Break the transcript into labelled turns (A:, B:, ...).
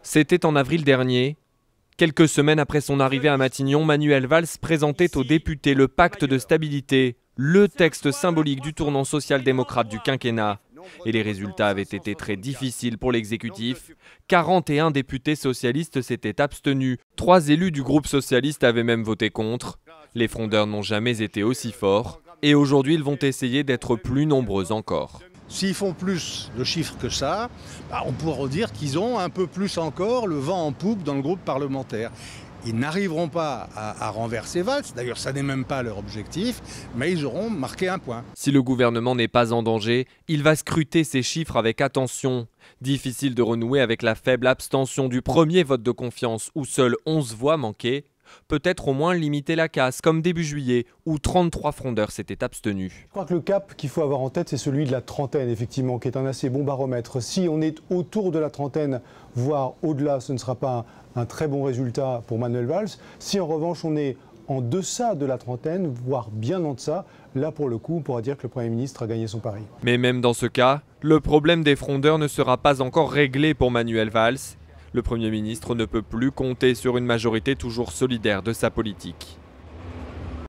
A: C'était en avril dernier. Quelques semaines après son arrivée à Matignon, Manuel Valls présentait aux députés le pacte de stabilité, le texte symbolique du tournant social-démocrate du quinquennat. Et les résultats avaient été très difficiles pour l'exécutif. 41 députés socialistes s'étaient abstenus. 3 élus du groupe socialiste avaient même voté contre. Les frondeurs n'ont jamais été aussi forts. Et aujourd'hui, ils vont essayer d'être plus nombreux encore.
B: S'ils font plus de chiffres que ça, on pourra dire qu'ils ont un peu plus encore le vent en poupe dans le groupe parlementaire. Ils n'arriveront pas à renverser Valls, d'ailleurs ça n'est même pas leur objectif, mais ils auront marqué un point.
A: Si le gouvernement n'est pas en danger, il va scruter ces chiffres avec attention. Difficile de renouer avec la faible abstention du premier vote de confiance où seules 11 voix manquaient. Peut-être au moins limiter la casse, comme début juillet, où 33 frondeurs s'étaient abstenus.
C: Je crois que le cap qu'il faut avoir en tête, c'est celui de la trentaine, effectivement, qui est un assez bon baromètre. Si on est autour de la trentaine, voire au-delà, ce ne sera pas un très bon résultat pour Manuel Valls. Si en revanche on est en deçà de la trentaine, voire bien en deçà, là pour le coup on pourra dire que le Premier ministre a gagné son pari.
A: Mais même dans ce cas, le problème des frondeurs ne sera pas encore réglé pour Manuel Valls. Le Premier ministre ne peut plus compter sur une majorité toujours solidaire de sa politique.